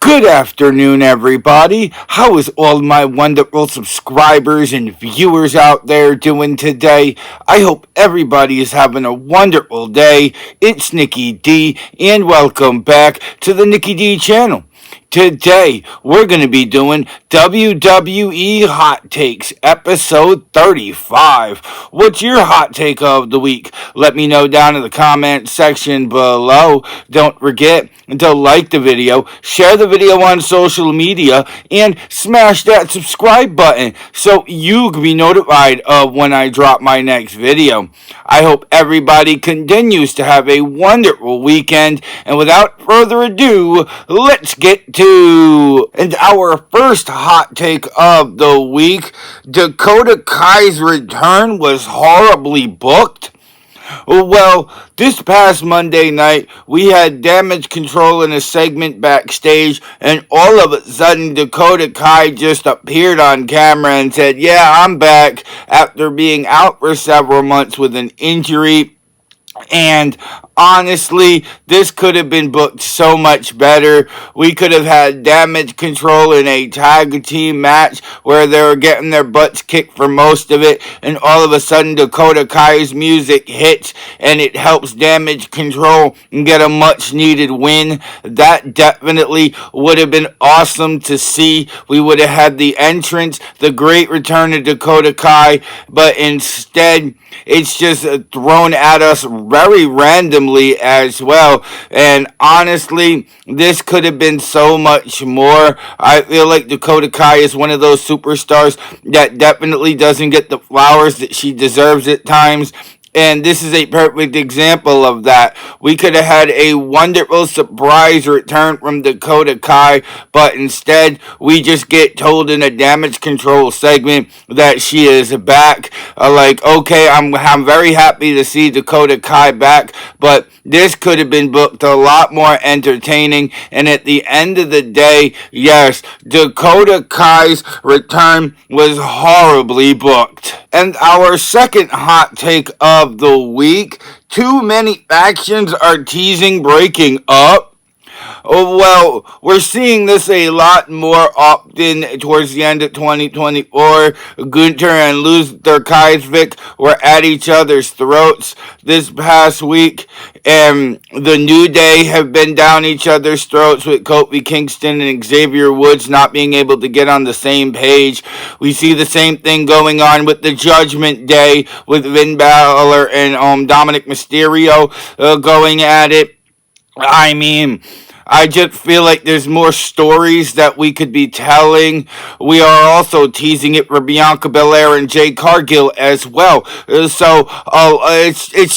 Good afternoon, everybody. How is all my wonderful subscribers and viewers out there doing today? I hope everybody is having a wonderful day. It's Nikki D, and welcome back to the Nikki D channel. Today, we're going to be doing WWE Hot Takes, episode 35. What's your hot take of the week? Let me know down in the comment section below. Don't forget to like the video, share the video on social media, and smash that subscribe button so you can be notified of when I drop my next video. I hope everybody continues to have a wonderful weekend, and without further ado, let's get to our first hot take of the week. Dakota Kai's return was horribly booked. Well, this past Monday night, we had Damage Control in a segment backstage, and all of a sudden, Dakota Kai just appeared on camera and said, "Yeah, I'm back," after being out for several months with an injury. And honestly, this could have been booked so much better. We could have had Damage Control in a tag team match where they were getting their butts kicked for most of it, and all of a sudden Dakota Kai's music hits and it helps Damage Control get a much needed win. That definitely would have been awesome to see. We would have had the entrance, the great return of Dakota Kai, but instead it's just thrown at us very randomly as well. And honestly, this could have been so much more. I feel like Dakota Kai is one of those superstars that definitely doesn't get the flowers that she deserves at times. And this is a perfect example of that. We could have had a wonderful surprise return from Dakota Kai, but instead we just get told in a Damage Control segment that she is back. Okay, I'm very happy to see Dakota Kai back, but this could have been booked a lot more entertaining. And at the end of the day, yes, Dakota Kai's return was horribly booked. And our second hot take of the week: too many factions are teasing breaking up. Oh, well, we're seeing this a lot more often towards the end of 2024. Gunther and Luther Kaiservik were at each other's throats this past week, and the New Day have been down each other's throats with Kofi Kingston and Xavier Woods not being able to get on the same page. We see the same thing going on with the Judgment Day with Finn Balor and Dominic Mysterio going at it. I mean, I just feel like there's more stories that we could be telling. We are also teasing it for Bianca Belair and Jade Cargill as well. It's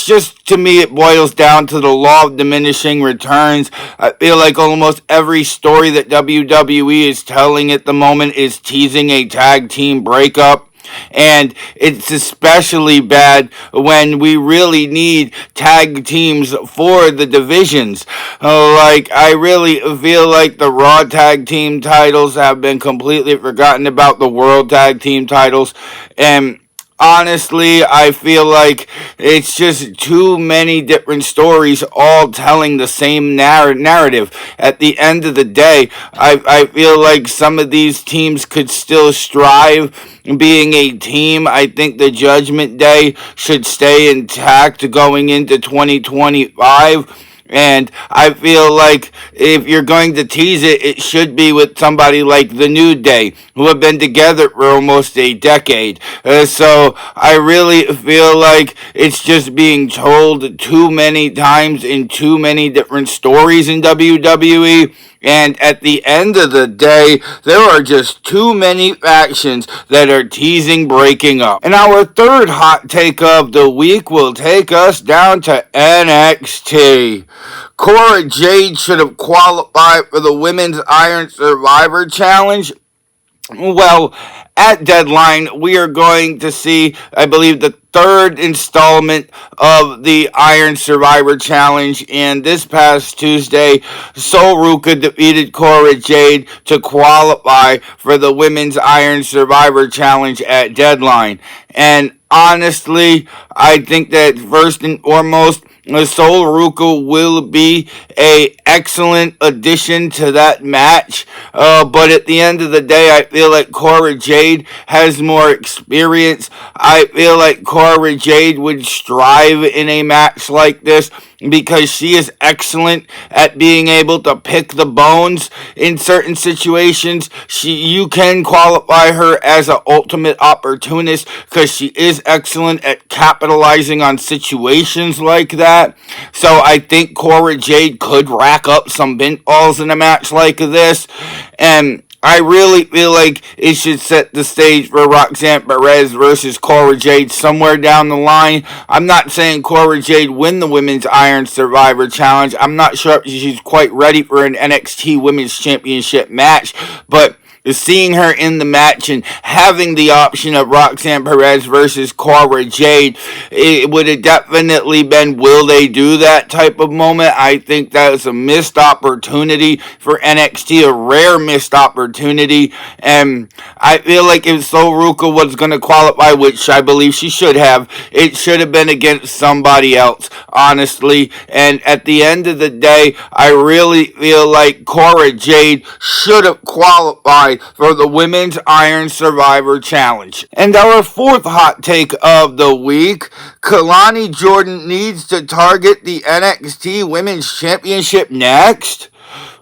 just, to me, it boils down to the law of diminishing returns. I feel like almost every story that WWE is telling at the moment is teasing a tag team breakup. And it's especially bad when we really need tag teams for the divisions. I really feel like the Raw tag team titles have been completely forgotten about, the World tag team titles. And honestly, I feel like it's just too many different stories all telling the same narrative. At the end of the day, I feel like some of these teams could still strive being a team. I think the Judgment Day should stay intact going into 2025. And I feel like if you're going to tease it, it should be with somebody like the New Day, who have been together for almost a decade. So I really feel like it's just being told too many times in too many different stories in WWE. And at the end of the day, there are just too many factions that are teasing breaking up. And our third hot take of the week will take us down to NXT. Cora Jade should have qualified for the Women's Iron Survivor Challenge. Well, at Deadline, we are going to see, I believe, the third installment of the Iron Survivor Challenge, and this past Tuesday, Sol Ruca defeated Cora Jade to qualify for the Women's Iron Survivor Challenge at Deadline. And honestly, I think that first and foremost, Sol Ruca will be a excellent addition to that match. But at the end of the day, I feel like Cora Jade has more experience. I feel like Cora Jade would strive in a match like this because she is excellent at being able to pick the bones in certain situations. You can qualify her as an ultimate opportunist because she is excellent at capitalizing on situations like that. So I think Cora Jade could rack up some pinfalls in a match like this, and I really feel like it should set the stage for Roxanne Perez versus Cora Jade somewhere down the line. I'm not saying Cora Jade win the Women's Iron Survivor Challenge. I'm not sure if she's quite ready for an NXT Women's Championship match, but seeing her in the match and having the option of Roxanne Perez versus Cora Jade, it would have definitely been, will they do that type of moment? I think that was a missed opportunity for NXT, a rare missed opportunity, and I feel like if Sol Ruca was going to qualify, which I believe she should have, it should have been against somebody else, honestly, and at the end of the day, I really feel like Cora Jade should have qualified for the Women's Iron Survivor Challenge. And our fourth hot take of the week, Kanani Jordan needs to target the NXT Women's Championship next.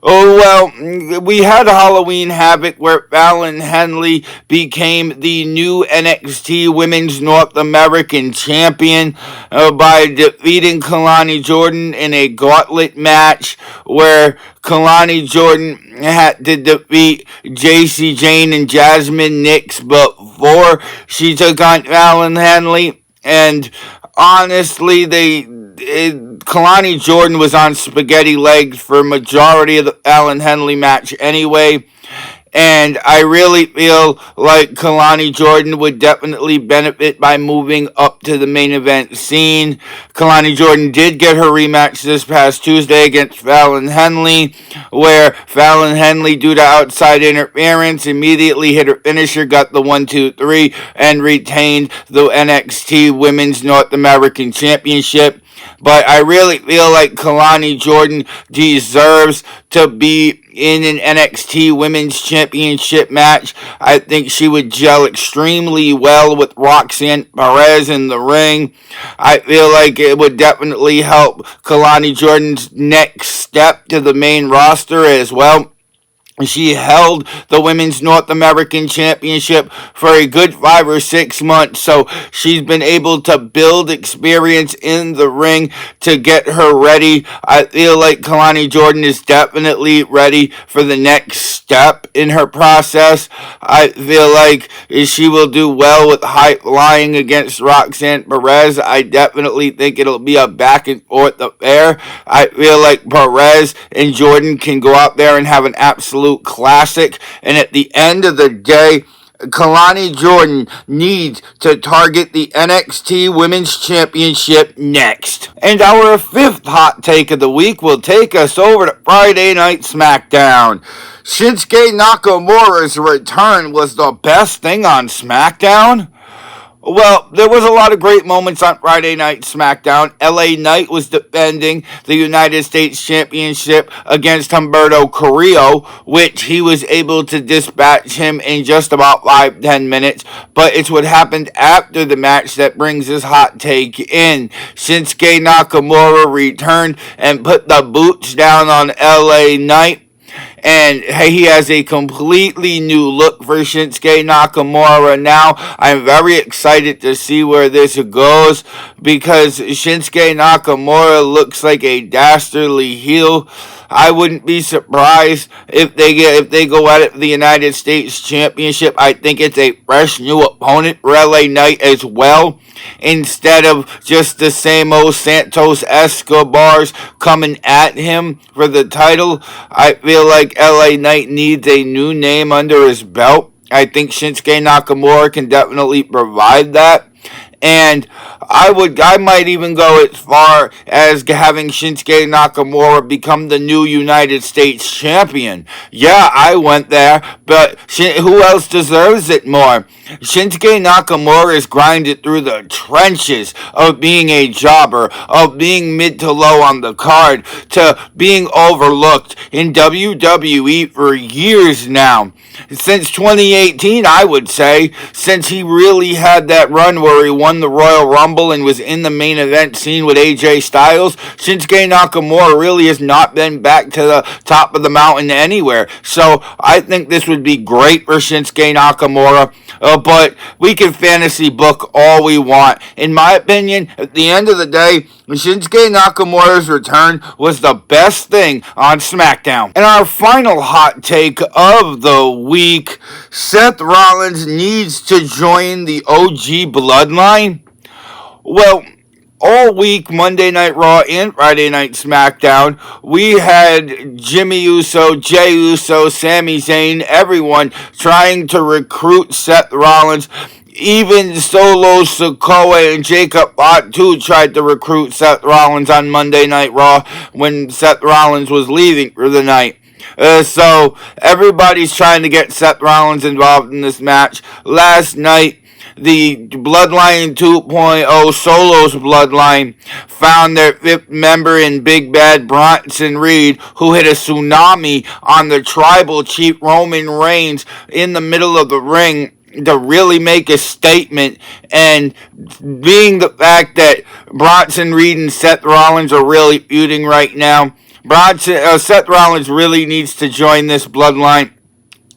Oh, well, we had Halloween Havoc where Fallon Henley became the new NXT Women's North American Champion by defeating Kanani Jordan in a gauntlet match where Kanani Jordan had to defeat JC Jane and Jasmine Nix before she took on Fallon Henley. And honestly, Kalani Jordan was on spaghetti legs for a majority of the Fallon Henley match anyway. And I really feel like Kalani Jordan would definitely benefit by moving up to the main event scene. Kalani Jordan did get her rematch this past Tuesday against Fallon Henley, where Fallon Henley, due to outside interference, immediately hit her finisher, got the 1-2-3, and retained the NXT Women's North American Championship. But I really feel like Kalani Jordan deserves to be in an NXT Women's Championship match. I think she would gel extremely well with Roxanne Perez in the ring. I feel like it would definitely help Kalani Jordan's next step to the main roster as well. She held the Women's North American Championship for a good 5 or 6 months, so she's been able to build experience in the ring to get her ready. I feel like Kalani Jordan is definitely ready for the next step in her process. I feel like she will do well with high flying against Roxanne Perez. I definitely think it'll be a back and forth affair. I feel like Perez and Jordan can go out there and have an absolute classic, and at the end of the day, Kalani Jordan needs to target the NXT Women's Championship next. And our fifth hot take of the week will take us over to Friday Night Smackdown. Shinsuke Nakamura's return was the best thing on Smackdown. Well, there was a lot of great moments on Friday Night SmackDown. LA Knight was defending the United States Championship against Humberto Carrillo, which he was able to dispatch him in just about 5-10 minutes. But it's what happened after the match that brings his hot take in. Shinsuke Nakamura returned and put the boots down on LA Knight. And he has a completely new look for Shinsuke Nakamura now. I'm very excited to see where this goes because Shinsuke Nakamura looks like a dastardly heel. I wouldn't be surprised if they go at it for the United States Championship. I think it's a fresh new opponent for LA Knight as well, instead of just the same old Santos Escobars coming at him for the title. I feel like LA Knight needs a new name under his belt. I think Shinsuke Nakamura can definitely provide that. And I might even go as far as having Shinsuke Nakamura become the new United States champion. Yeah, I went there, but who else deserves it more? Shinsuke Nakamura is grinded through the trenches of being a jobber, of being mid to low on the card, to being overlooked in WWE for years now. Since 2018, I would say, since he really had that run where he won the Royal Rumble and was in the main event scene with AJ Styles, Shinsuke Nakamura really has not been back to the top of the mountain anywhere. So I think this would be great for Shinsuke Nakamura. But we can fantasy book all we want. In my opinion, at the end of the day, Shinsuke Nakamura's return was the best thing on Smackdown. And our final hot take of the week, Seth Rollins needs to join the OG bloodline. Well, all week, Monday Night Raw and Friday Night SmackDown, we had Jimmy Uso, Jey Uso, Sami Zayn, everyone trying to recruit Seth Rollins. Even Solo Sikoa and Jacob Fatu tried to recruit Seth Rollins on Monday Night Raw when Seth Rollins was leaving for the night. So everybody's trying to get Seth Rollins involved in this match. Last night, the Bloodline 2.0 Solo's Bloodline found their fifth member in Big Bad Bronson Reed, who hit a tsunami on the tribal chief Roman Reigns in the middle of the ring to really make a statement. And being the fact that Bronson Reed and Seth Rollins are really feuding right now, Seth Rollins really needs to join this bloodline.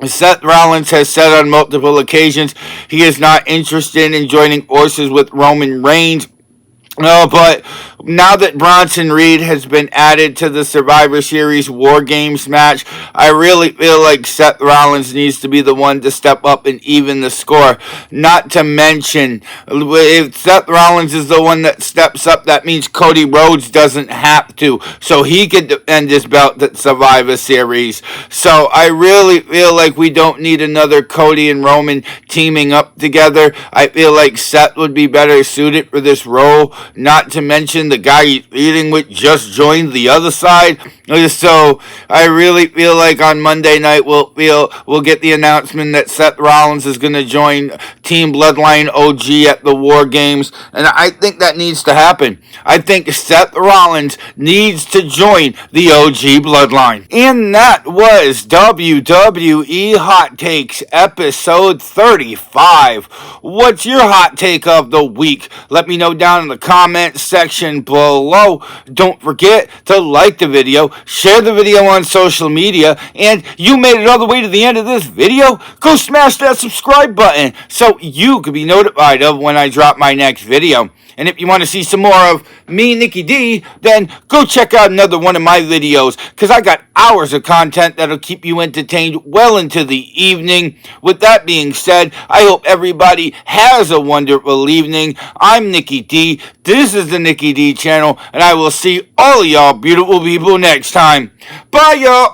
Seth Rollins has said on multiple occasions he is not interested in joining forces with Roman Reigns. No, but now that Bronson Reed has been added to the Survivor Series War Games match, I really feel like Seth Rollins needs to be the one to step up and even the score. Not to mention, if Seth Rollins is the one that steps up, that means Cody Rhodes doesn't have to. So he could defend his belt at Survivor Series. So I really feel like we don't need another Cody and Roman teaming up together. I feel like Seth would be better suited for this role. Not to mention the guy he's eating with just joined the other side. So I really feel like on Monday night we'll get the announcement that Seth Rollins is going to join Team Bloodline OG at the War Games, and I think that needs to happen. I think Seth Rollins needs to join the OG Bloodline. And that was WWE Hot Takes episode 35. What's your hot take of the week? Let me know down in the comment section below. Don't forget to like the video, share the video on social media, and you made it all the way to the end of this video, go smash that subscribe button so you can be notified of when I drop my next video. And if you want to see some more of me, Nikki D, then go check out another one of my videos, because I got hours of content that'll keep you entertained well into the evening. With that being said, I hope everybody has a wonderful evening. I'm Nikki D. This is the Nikki D channel, and I will see all y'all beautiful people next time. Bye, y'all.